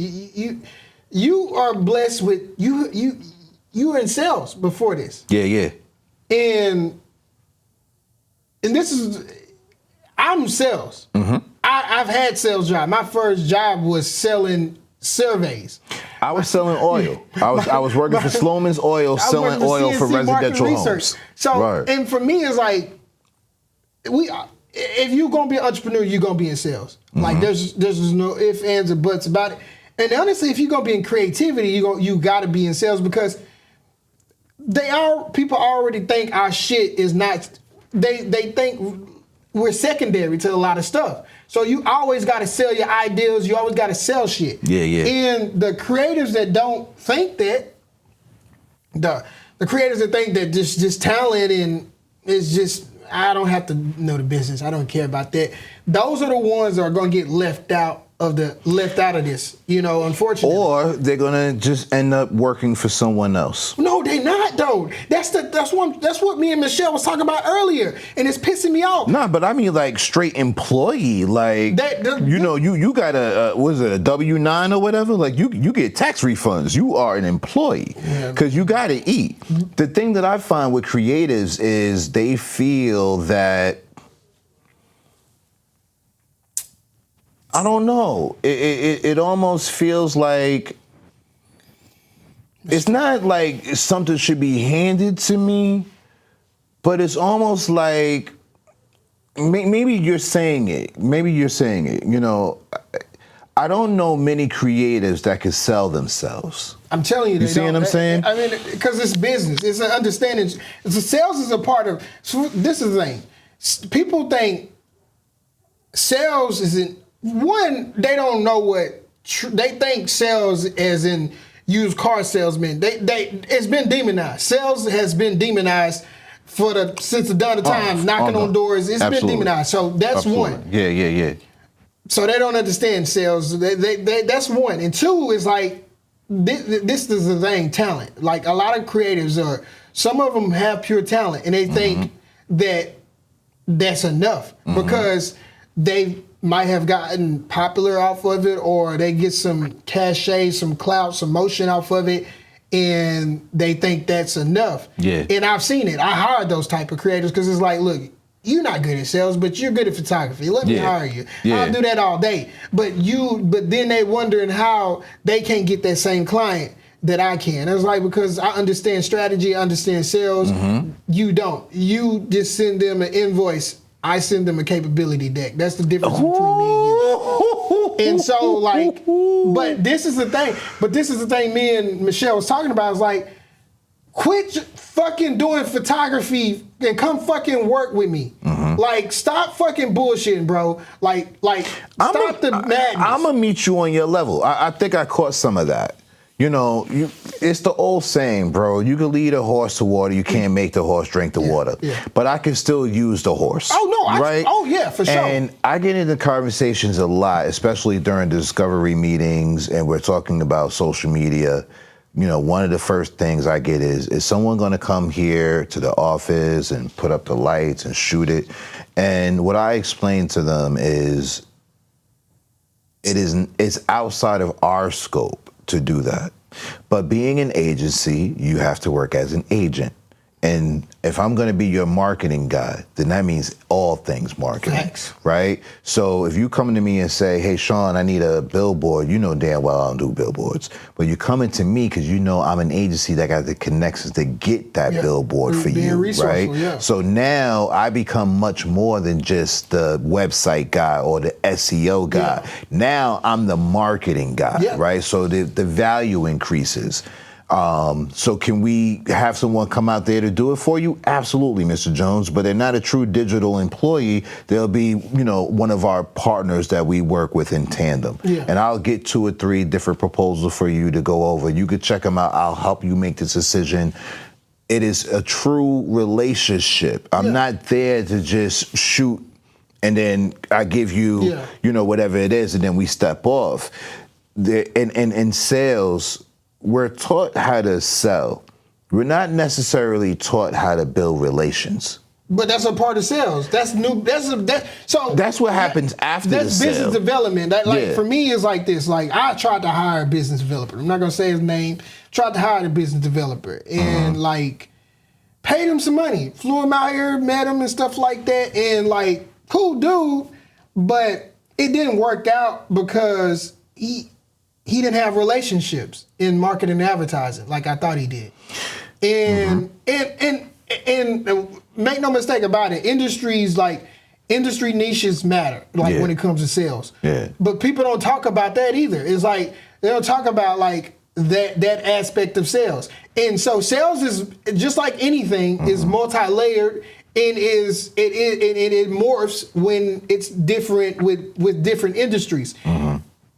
Speaker 1: You are blessed with you were in sales before this.
Speaker 2: Yeah.
Speaker 1: And this is, I'm sales. I've had sales job. My first job was selling surveys.
Speaker 2: I was selling oil. I was working for Sloman's Oil, selling oil for residential homes.
Speaker 1: So, and for me, it's like, if you're gonna be an entrepreneur, you're gonna be in sales. Like there's no ifs, ands, or buts about it. And honestly, if you're gonna be in creativity, you gotta be in sales, because people already think our shit is not. They think we're secondary to a lot of stuff. So you always got to sell your ideals. You always got to sell shit.
Speaker 2: Yeah.
Speaker 1: And the creatives that don't think that, the creators that think that just talent and is just, I don't have to know the business. I don't care about that. Those are the ones that are going to get left out left out of this, unfortunately.
Speaker 2: Or they're gonna just end up working for someone else.
Speaker 1: No, they not though. That's what me and Michelle was talking about earlier, and it's pissing me off.
Speaker 2: Nah, but I mean like straight employee, like you got a W-9 or whatever. Like you get tax refunds. You are an employee because you got to eat. The thing that I find with creatives is they feel that. I don't know. It almost feels like it's not like something should be handed to me, but it's almost like maybe you're saying it. Maybe you're saying it. I don't know many creatives that could sell themselves.
Speaker 1: I'm telling you,
Speaker 2: you see what I'm saying?
Speaker 1: I mean, because it's business. It's an understanding. Sales is a part of. So this is the thing. People think sales isn't. One, they don't know what they think sales as in used car salesmen. It's been demonized. Sales has been demonized since the dawn of time, knocking on doors. It's been demonized. So that's one.
Speaker 2: Yeah.
Speaker 1: So they don't understand sales. That's one. And two is like this is the thing, talent. Like a lot of creatives some of them have pure talent and they think that that's enough because they might have gotten popular off of it, or they get some cachet, some clout, some motion off of it, and they think that's enough.
Speaker 2: Yeah. And
Speaker 1: I've seen it. I hired those type of creators because it's like, look, you're not good at sales, but you're good at photography. Let me hire you.
Speaker 2: Yeah.
Speaker 1: I'll do that all day. But then they wondering how they can't get that same client that I can. It's like, because I understand strategy, I understand sales. You don't. You just send them an invoice. I send them a capability deck. That's the difference between me and you. And so, like, but this is the thing. But this is the thing me and Michelle was talking about. Is like, quit fucking doing photography and come fucking work with me. Like, stop fucking bullshitting, bro. Like, stop the madness.
Speaker 2: I'm gonna meet you on your level. I think I caught some of that. It's the old saying, bro. You can lead a horse to water. You can't make the horse drink the water.
Speaker 1: Yeah.
Speaker 2: But I can still use the horse.
Speaker 1: Oh, no.
Speaker 2: Right?
Speaker 1: For sure.
Speaker 2: And I get into conversations a lot, especially during discovery meetings, and we're talking about social media. One of the first things I get is someone going to come here to the office and put up the lights and shoot it? And what I explain to them is it's outside of our scope to do that. But being an agency, you have to work as an agent. And if I'm going to be your marketing guy, then that means all things marketing,
Speaker 1: Thanks.
Speaker 2: Right? So if you come to me and say, hey, Sean, I need a billboard, you know damn well I don't do billboards. But you're coming to me because you know I'm an agency that got the connections to get that billboard for you, right?
Speaker 1: Yeah.
Speaker 2: So now I become much more than just the website guy or the SEO guy.
Speaker 1: Yeah.
Speaker 2: Now I'm the marketing guy, right? So the value increases. So can we have someone come out there to do it for you? Absolutely, Mr. Jones, but they're not a true digital employee. They'll be, one of our partners that we work with in tandem.
Speaker 1: Yeah.
Speaker 2: And I'll get 2 or 3 different proposals for you to go over. You could check them out. I'll help you make this decision. It is a true relationship. I'm not there to just shoot and then I give you, whatever it is, and then we step off. In sales, we're taught how to sell. We're not necessarily taught how to build relations.
Speaker 1: But that's a part of sales. That's new. So
Speaker 2: that's what happens after the sale.
Speaker 1: That's business development. For me, it's like this. Like, I tried to hire a business developer. I'm not gonna say his name. Tried to hire a business developer and paid him some money. Flew him out here, met him and stuff like that. And cool dude, but it didn't work out because he didn't have relationships in marketing and advertising like I thought he did. And make no mistake about it, industry niches matter, when it comes to sales.
Speaker 2: Yeah.
Speaker 1: But people don't talk about that either. It's like they don't talk about that aspect of sales. And so sales is just like anything, is multi-layered. And it morphs when it's different with different industries.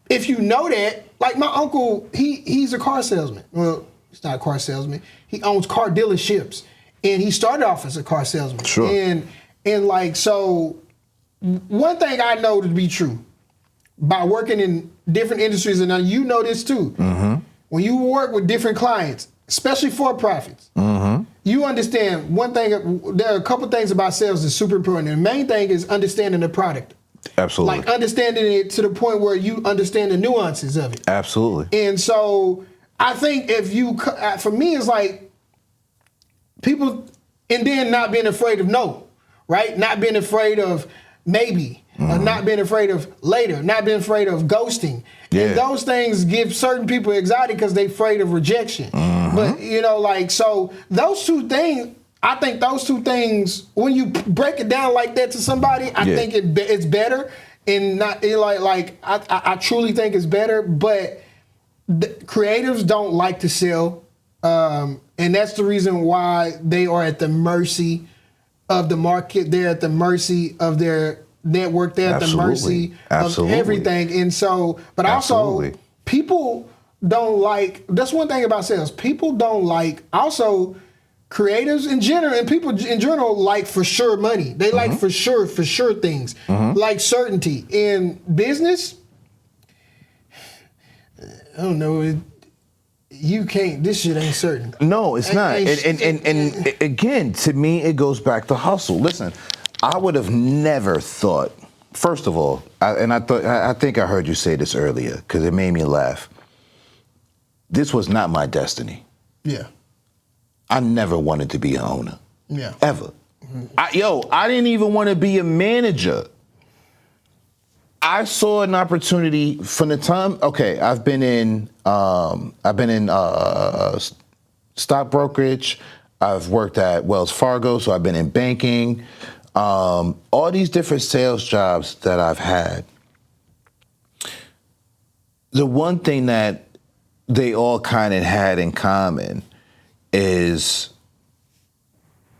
Speaker 1: If you know that, like my uncle, he's a car salesman. Well, he's not a car salesman. He owns car dealerships, and he started off as a car salesman.
Speaker 2: Sure.
Speaker 1: And so one thing I know to be true: by working in different industries, and now you know this too. When you work with different clients, especially for-profits, you understand one thing. There are a couple things about sales that's super important. And the main thing is understanding the product.
Speaker 2: Absolutely.
Speaker 1: Like understanding it to the point where you understand the nuances of it.
Speaker 2: Absolutely.
Speaker 1: And so I think if you, for me, it's like people, and then not being afraid of no, right? Not being afraid of maybe, or not being afraid of later, not being afraid of ghosting.
Speaker 2: Yeah.
Speaker 1: And those things give certain people anxiety because they're afraid of rejection. But, you know, like, so those two things, I think those two things, when you break it down like that to somebody, I think it's better. And not I truly think it's better, but the creatives don't like to sell. And that's the reason why they are at the mercy of the market. They're at the mercy of their network. They're at the mercy of everything. And so, but also people don't like, that's one thing about sales. People don't like, also creatives in general and people in general like for sure money. They like for sure things, like certainty. In business, I don't know, you can't, this shit ain't certain.
Speaker 2: No, it's not. And again, to me, it goes back to hustle. Listen, I would have never thought, first of all, I think I heard you say this earlier because it made me laugh. This was not my destiny.
Speaker 1: Yeah.
Speaker 2: I never wanted to be an owner.
Speaker 1: Yeah.
Speaker 2: Ever. I didn't even want to be a manager. I saw an opportunity from the time, okay, I've been in stock brokerage. I've worked at Wells Fargo, so I've been in banking. All these different sales jobs that I've had. The one thing that they all kind of had in common is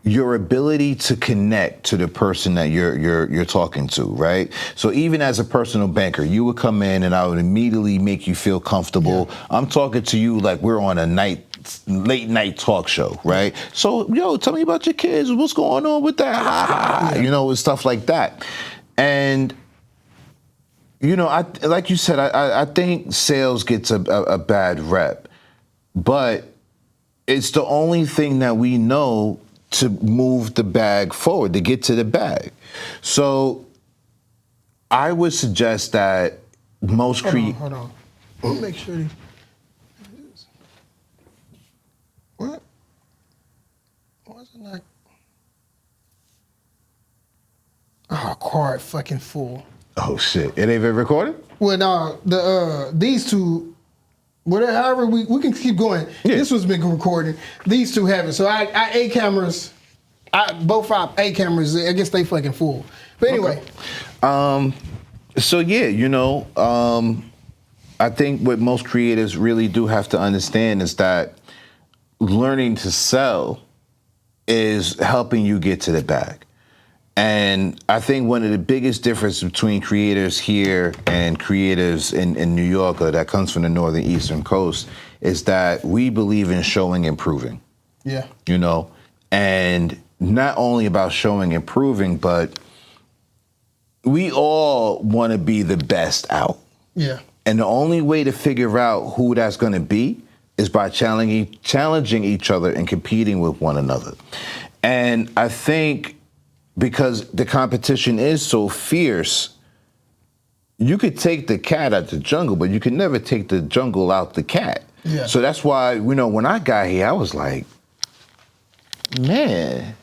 Speaker 2: your ability to connect to the person that you're talking to, right? So even as a personal banker, you would come in and I would immediately make you feel comfortable. Yeah. I'm talking to you like we're on a late night talk show, right? So, tell me about your kids. What's going on with that? And stuff like that. And like you said, I think sales gets a bad rep, but it's the only thing that we know to move the bag forward, to get to the bag. So I would suggest that most
Speaker 1: Hold on. Let me make sure these. What? Why is it not? Oh, card fucking full.
Speaker 2: Oh shit! It ain't been recorded?
Speaker 1: Well, no, these two, whatever. However, we can keep going. Yeah. This one's been recorded. These two haven't. So I A cameras. Both our A cameras. I guess they fucking full. But anyway.
Speaker 2: Okay. So yeah, I think what most creators really do have to understand is that learning to sell is helping you get to the bag. And I think one of the biggest differences between creators here and creators in New York, or that comes from the northern eastern coast, is that we believe in showing and proving.
Speaker 1: Yeah.
Speaker 2: And not only about showing and proving, but we all want to be the best out.
Speaker 1: Yeah.
Speaker 2: And the only way to figure out who that's going to be is by challenging each other and competing with one another. And I think because the competition is so fierce, you could take the cat out the jungle, but you can never take the jungle out the cat.
Speaker 1: Yeah.
Speaker 2: So that's why, when I got here, I was like, man,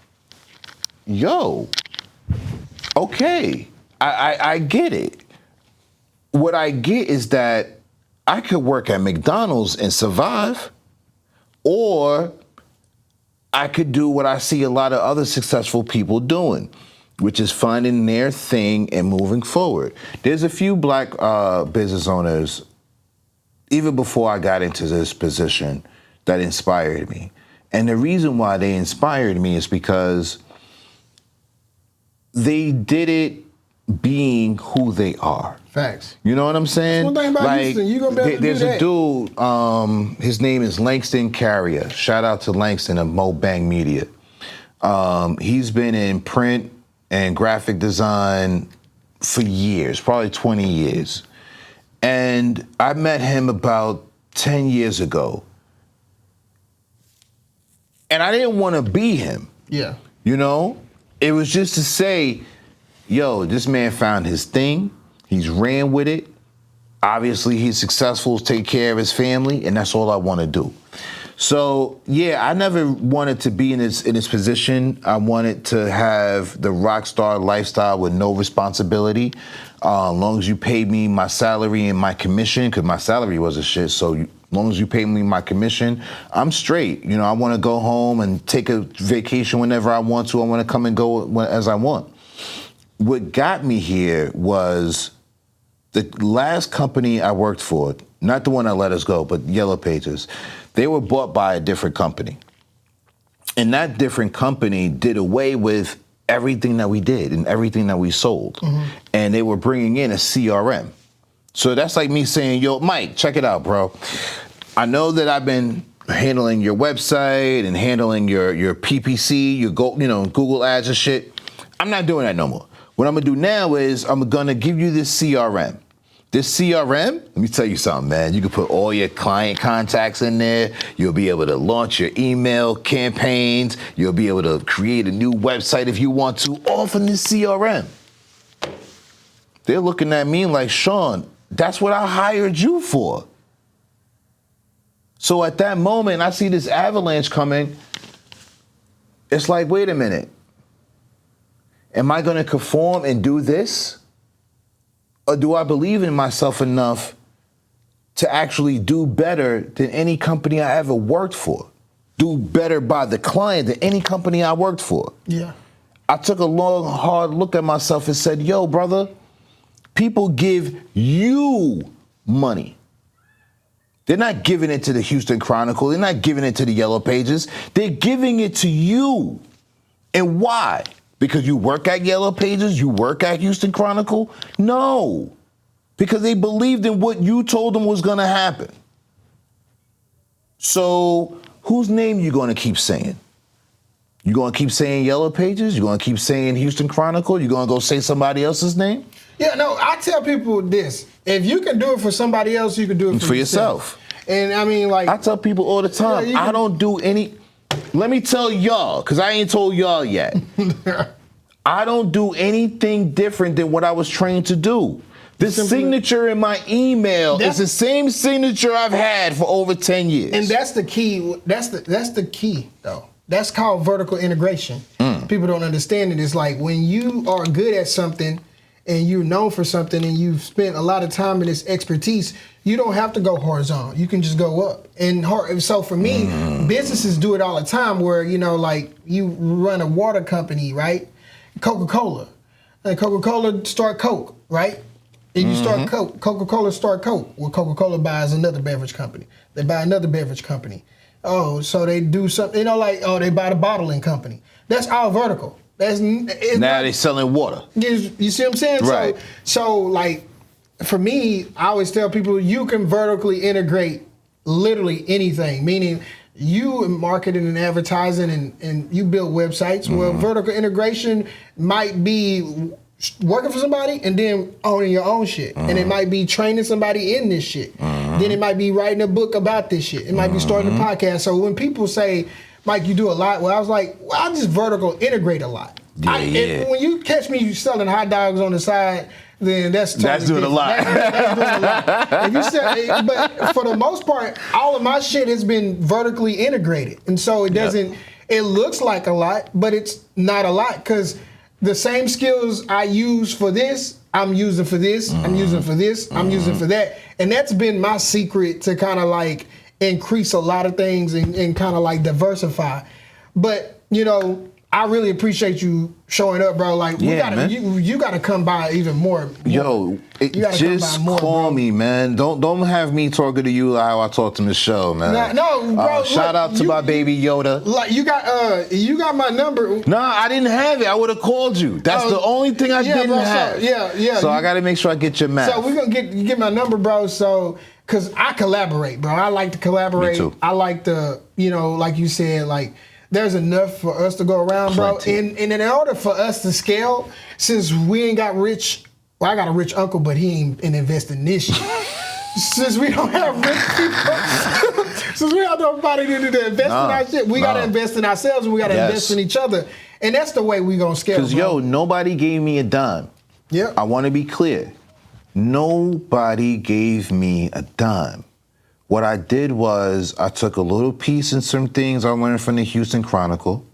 Speaker 2: okay, I get it. What I get is that I could work at McDonald's and survive, or I could do what I see a lot of other successful people doing, which is finding their thing and moving forward. There's a few black business owners, even before I got into this position, that inspired me. And the reason why they inspired me is because they did it being who they are.
Speaker 1: Facts.
Speaker 2: You know what I'm saying?
Speaker 1: One thing about Houston, you gonna be able to
Speaker 2: there's
Speaker 1: do that.
Speaker 2: a dude, his name is Langston Carrier. Shout out to Langston of Mo Bang Media. He's been in print and graphic design for years, probably 20 years. And I met him about 10 years ago. And I didn't want to be him.
Speaker 1: Yeah.
Speaker 2: You know? It was just to say, yo, this man found his thing. He's ran with it. Obviously, he's successful, take care of his family, and that's all I want to do. So, yeah, I never wanted to be in this position. I wanted to have the rock star lifestyle with no responsibility. As long as you paid me my salary and my commission, because my salary was a shit, so as long as you pay me my commission, I'm straight. You know, I want to go home and take a vacation whenever I want to. I want to come and go as I want. What got me here was the last company I worked for, not the one that let us go, but Yellow Pages, they were bought by a different company. And that different company did away with everything that we did and everything that we sold. Mm-hmm. And they were bringing in a CRM. So that's like me saying, yo, Mike, check it out, bro. I know that I've been handling your website and handling your PPC, your Google ads and shit. I'm not doing that no more. What I'm gonna do now is I'm gonna give you this CRM. This CRM, let me tell you something, man. You can put all your client contacts in there. You'll be able to launch your email campaigns. You'll be able to create a new website if you want to, all from this CRM. They're looking at me like, Sean, that's what I hired you for. So at that moment, I see this avalanche coming. It's like, wait a minute. Am I going to conform and do this? Or do I believe in myself enough to actually do better than any company I ever worked for? Do better by the client than any company I worked for?
Speaker 1: Yeah.
Speaker 2: I took a long, hard look at myself and said, yo, brother, people give you money. They're not giving it to the Houston Chronicle. They're not giving it to the Yellow Pages. They're giving it to you. And why? Because you work at Yellow Pages? You work at Houston Chronicle? No. Because they believed in what you told them was going to happen. So whose name you going to keep saying? You going to keep saying Yellow Pages? You going to keep saying Houston Chronicle? You going to go say somebody else's name?
Speaker 1: Yeah, no, I tell people this. If you can do it for somebody else, you can do it for yourself. And I mean, like,
Speaker 2: I tell people all the time, I don't do any. Let me tell y'all, because I ain't told y'all yet. I don't do anything different than what I was trained to do. The signature in my email is the same signature I've had for over 10 years.
Speaker 1: And that's the key. That's the key, though. That's called vertical integration. People don't understand it. It's like when you are good at something and you're known for something and you've spent a lot of time in this expertise, you don't have to go horizontal. You can just go up. And so for me, businesses do it all the time where, you know, like you run a water company, right? Coca-Cola. And Coca-Cola start Coke, right? And you start Coke. Coca-Cola start Coke. Well, Coca-Cola buys another beverage company. They buy another beverage company. Oh, so they do something, you know, like, oh, they buy the bottling company. That's all vertical. Now
Speaker 2: they're selling water.
Speaker 1: You see what I'm saying?
Speaker 2: Right.
Speaker 1: So like, for me, I always tell people you can vertically integrate literally anything, meaning you in marketing and advertising and you build websites. Well, vertical integration might be working for somebody and then owning your own shit. And it might be training somebody in this shit. Then it might be writing a book about this shit. It might be starting a podcast. So when people say, Mike, you do a lot, well, I was like, well, I just vertical integrate a lot. When you catch me selling hot dogs on the side, then that's
Speaker 2: doing a lot.
Speaker 1: That's doing a lot. If you say, but for the most part, all of my shit has been vertically integrated, and so it doesn't. It looks like a lot, but it's not a lot because the same skills I use for this, I'm using for this. I'm using for this. I'm using for that, and that's been my secret to kind of like increase a lot of things and kind of like diversify. But you know, I really appreciate you showing up, bro. Like, you gotta come by even more.
Speaker 2: Yo, just call me, man. Don't have me talking to you how I talk to Michelle, man.
Speaker 1: No, bro.
Speaker 2: Shout out to my baby Yoda.
Speaker 1: Like, you got my number.
Speaker 2: Nah, I didn't have it. I would have called you. That's the only thing I didn't have. So I gotta make sure I get your map.
Speaker 1: So we're gonna get my number, bro. So. Cause I collaborate, bro. I like to collaborate.
Speaker 2: Me too.
Speaker 1: I like to, you know, like you said, like there's enough for us to go around, bro. And in order for us to scale, since we ain't got rich well, I got a rich uncle, but he ain't invest in this shit. Since we don't have rich people, since we don't have nobody to invest in our shit, we got to invest in ourselves and we got to invest in each other. And that's the way we going to scale.
Speaker 2: Because, yo, nobody gave me a dime.
Speaker 1: Yeah.
Speaker 2: I want to be clear. Nobody gave me a dime. What I did was I took a little piece in some things I learned from the Houston Chronicle.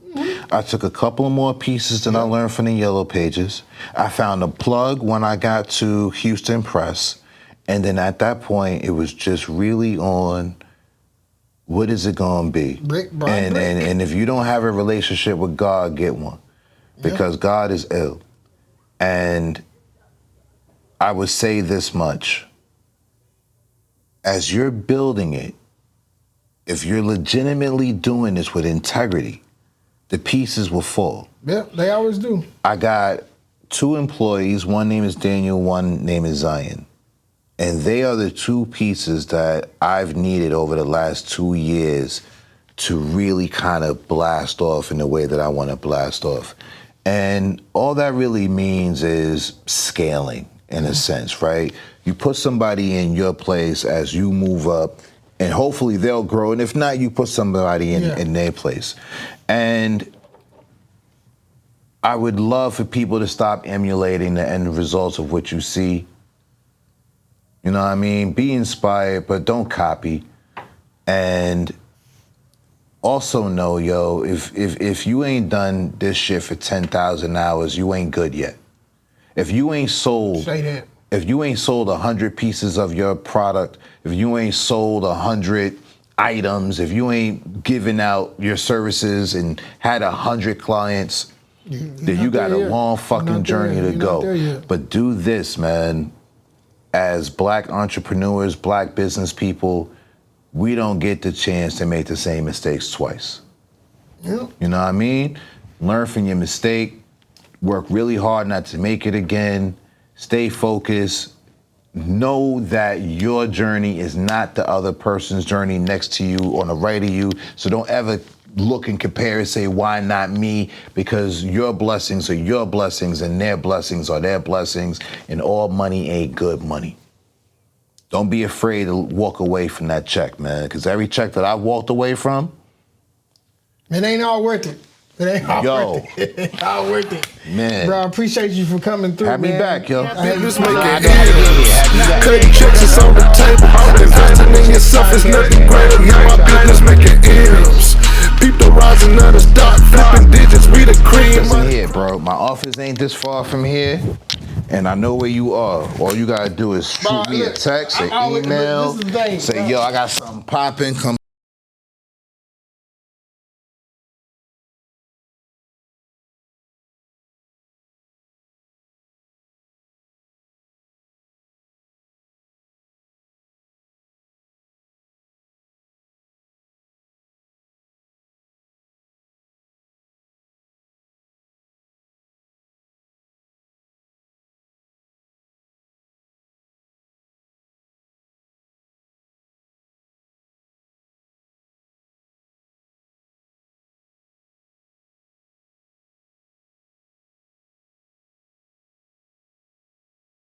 Speaker 2: I took a couple more pieces that I learned from the Yellow Pages. I found a plug when I got to Houston Press. And then at that point, it was just really on what is it going to be?
Speaker 1: Brick by brick.
Speaker 2: And if you don't have a relationship with God, get one. Because God is ill. And I would say this much. As you're building it, if you're legitimately doing this with integrity, the pieces will fall.
Speaker 1: Yeah, they always do.
Speaker 2: I got 2 employees. One name is Daniel, one name is Zion. And they are the 2 pieces that I've needed over the last 2 years to really kind of blast off in the way that I want to blast off. And all that really means is scaling in a sense, right? You put somebody in your place as you move up, and hopefully they'll grow. And if not, you put somebody in their place. And I would love for people to stop emulating the end results of what you see. You know what I mean? Be inspired, but don't copy. And also know, yo, if you ain't done this shit for 10,000 hours, you ain't good yet. If you ain't sold, if you ain't sold 100 pieces of your product, if you ain't sold 100 items, if you ain't given out your services and had 100 clients, then you got a long fucking journey to go. But do this, man. As Black entrepreneurs, Black business people, we don't get the chance to make the same mistakes twice.
Speaker 1: Yeah.
Speaker 2: You know what I mean? Learn from your mistake. Work really hard not to make it again. Stay focused. Know that your journey is not the other person's journey next to you on the right of you. So don't ever look and compare and say, why not me? Because your blessings are your blessings and their blessings are their blessings, and all money ain't good money. Don't be afraid to walk away from that check, man, because every check that I walked away from,
Speaker 1: it ain't all worth it. It ain't all worth it. It ain't all worth it.
Speaker 2: Man.
Speaker 1: Bro, I appreciate you for coming through,
Speaker 2: have me back, yo.
Speaker 3: Business making cutting checks is on the table. Investing in yourself is nothing greater. Now my business making M's. Peep the rising of the stock, flipping digits, we the cream.
Speaker 2: Listen here, bro. My office ain't this far from here, and I know where you are. All you gotta do is shoot me a text, an email, say, yo, I got something popping. Come